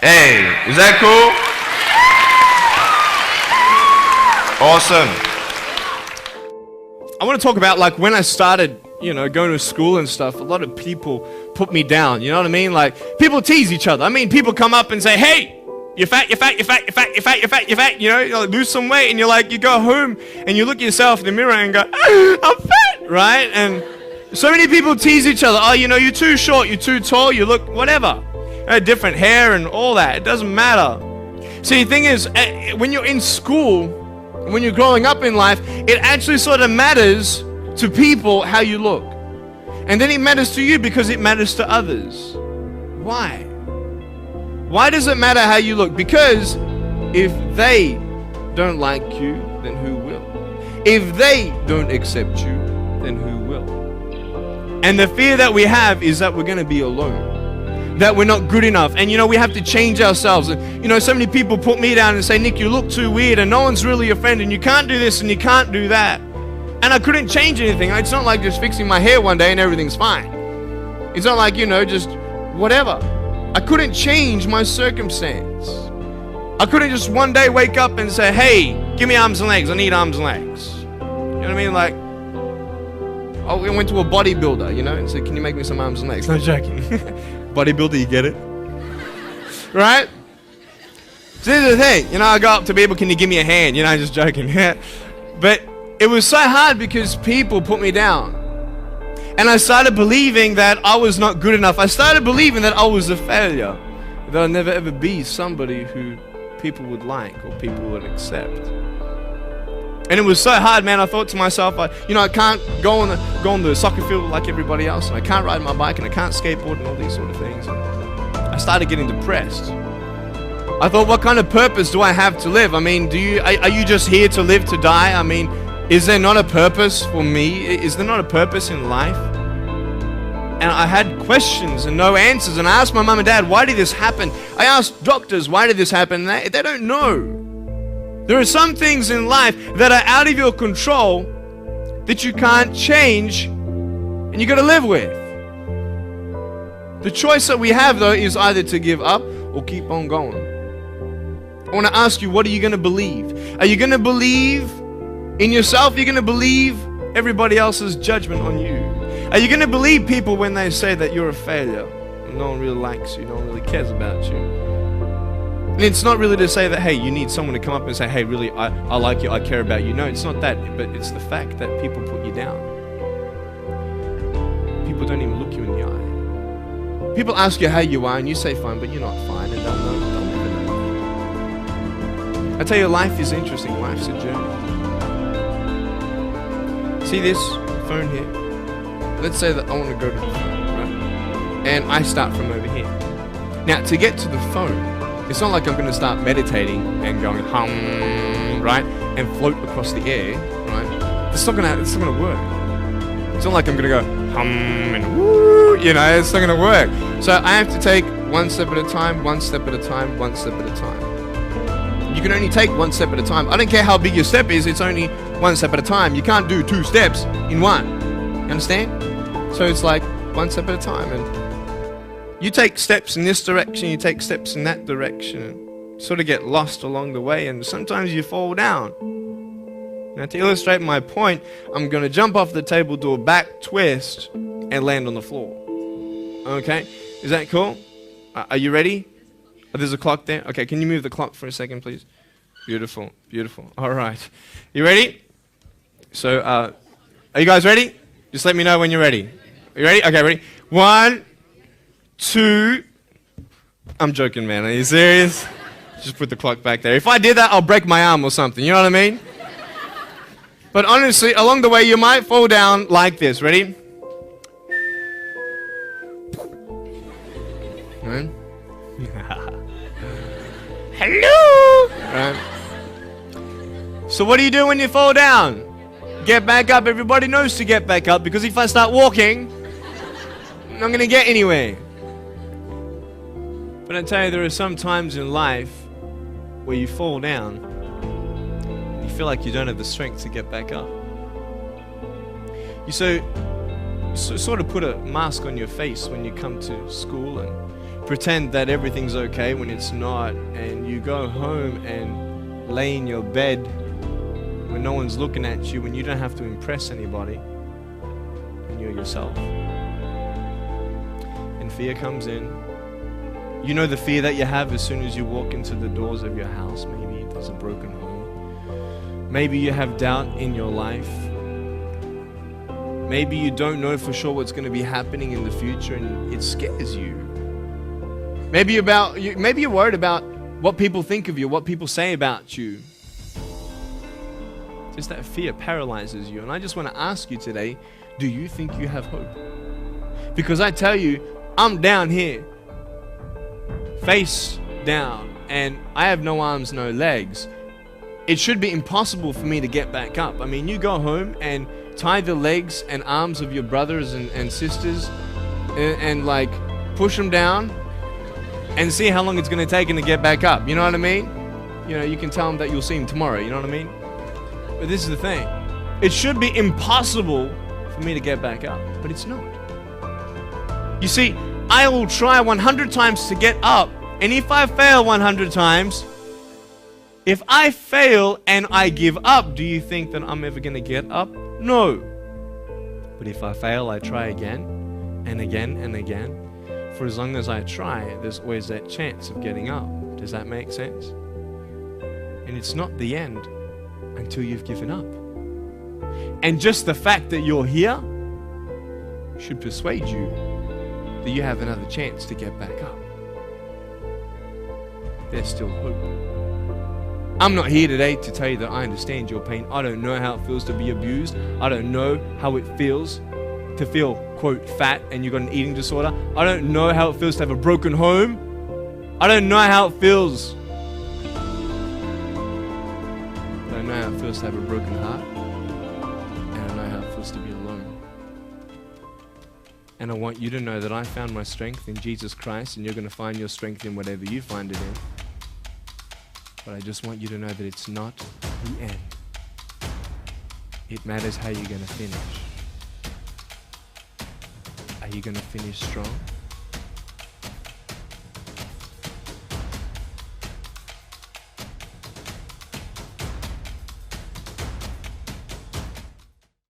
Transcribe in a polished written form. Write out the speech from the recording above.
Hey, is that cool? Awesome. I want to talk about like when I started, going to school and stuff, a lot of people put me down, you know what I mean? Like people tease each other. I mean, people come up and say, hey, you're fat, you're fat, you're fat, you're fat, you're fat, you're fat, you're fat, you like, lose some weight, and you're like, you go home and you look at yourself in the mirror and go, I'm fat, right? And so many people tease each other. Oh, you're too short, you're too tall, you look whatever. Different hair and all that. It doesn't matter. See, the thing is, when you're in school, when you're growing up in life, it actually sort of matters to people how you look. And then it matters to you because it matters to others. Why? Why does it matter how you look? Because if they don't like you, then who will? If they don't accept you, then who will? And the fear that we have is that we're going to be alone, that we're not good enough, and we have to change ourselves. And so many people put me down and say, Nick, you look too weird, and no one's really your friend, and you can't do this and you can't do that. And I couldn't change anything. It's not like just fixing my hair one day and everything's fine. It's not like, just whatever. I couldn't change my circumstance. I couldn't just one day wake up and say, hey, give me arms and legs. I need arms and legs. You know what I mean? Like, I went to a bodybuilder, and said, can you make me some arms and legs? No joking. Bodybuilder, you get it? Right? So here's the thing. I go up to people, can you give me a hand? Just joking. But it was so hard because people put me down. And I started believing that I was not good enough. I started believing that I was a failure. That I'd never ever be somebody who people would like or people would accept. And it was so hard, man. I thought to myself, I can't go on the soccer field like everybody else. And I can't ride my bike and I can't skateboard and all these sort of things. And I started getting depressed. I thought, what kind of purpose do I have to live? I mean, are you just here to live, to die? I mean, is there not a purpose for me? Is there not a purpose in life? And I had questions and no answers. And I asked my mum and dad, why did this happen? I asked doctors, why did this happen? They don't know. There are some things in life that are out of your control that you can't change and you got to live with. The choice that we have, though, is either to give up or keep on going. I want to ask you, what are you going to believe? Are you going to believe in yourself? Are you going to believe everybody else's judgment on you? Are you going to believe people when they say that you're a failure? No one really likes you. No one really cares about you. And it's not really to say that, hey, you need someone to come up and say, hey, really, I like you, I care about you. No, it's not that. But it's the fact that people put you down. People don't even look you in the eye. People ask you how you are and you say fine, but you're not fine. And they'll never know. I tell you, life is interesting. Life's a journey. See this phone here? Let's say that I want to go to the phone, right? And I start from over here. Now, to get to the phone, it's not like I'm going to start meditating and going hum, right? And float across the air, right? It's not going to work. It's not like I'm going to go hum and woo, it's not going to work. So I have to take one step at a time, one step at a time, one step at a time. You can only take one step at a time. I don't care how big your step is, it's only one step at a time. You can't do 2 steps in one. You understand? So it's like one step at a time. And you take steps in this direction, you take steps in that direction, and sort of get lost along the way, and sometimes you fall down. Now, to illustrate my point, I'm going to jump off the table, do a back twist, and land on the floor. Okay? Is that cool? Are you ready? Oh, there's a clock there? Okay, can you move the clock for a second, please? Beautiful, beautiful. All right. You ready? So, are you guys ready? Just let me know when you're ready. Are you ready? Okay, ready? 1, 2. I'm joking, man. Are you serious? Just put the clock back there. If I did that, I'll break my arm or something. You know what I mean? But honestly, along the way, you might fall down like this. Ready? Right? Hello! Right. So what do you do when you fall down? Get back up. Everybody knows to get back up, because if I start walking, I'm not going to get anywhere. But I tell you, there are some times in life where you fall down, you feel like you don't have the strength to get back up. So sort of put a mask on your face when you come to school and pretend that everything's okay when it's not, and you go home and lay in your bed when no one's looking at you, when you don't have to impress anybody, and you're yourself. And fear comes in. You know the fear that you have as soon as you walk into the doors of your house. Maybe there's a broken home. Maybe you have doubt in your life. Maybe you don't know for sure what's going to be happening in the future, and it scares you. Maybe you're worried about what people think of you, what people say about you. Just that fear paralyzes you. And I just want to ask you today, do you think you have hope? Because I tell you, I'm down here, face down, and I have no arms, no legs. It should be impossible for me to get back up. I mean, you go home and tie the legs and arms of your brothers and sisters and like push them down and see how long it's going to take them to get back up. You know what I mean? You know, you can tell them that you'll see them tomorrow. You know what I mean? But this is the thing. It should be impossible for me to get back up, but it's not. You see, I will try 100 times to get up, and if I fail 100 times, if I fail and I give up, do you think that I'm ever going to get up? No. But if I fail, I try again and again and again. For as long as I try, there's always that chance of getting up. Does that make sense? And it's not the end until you've given up. And just the fact that you're here should persuade you that you have another chance to get back up. There's still hope. I'm not here today to tell you that I understand your pain. I don't know how it feels to be abused. I don't know how it feels to feel, quote, fat and you've got an eating disorder. I don't know how it feels to have a broken home. I don't know how it feels. I don't know how it feels to have a broken heart. And I know how it feels to be alone. And I want you to know that I found my strength in Jesus Christ, and you're going to find your strength in whatever you find it in. But I just want you to know that it's not the end. It matters how you're going to finish. Are you going to finish strong?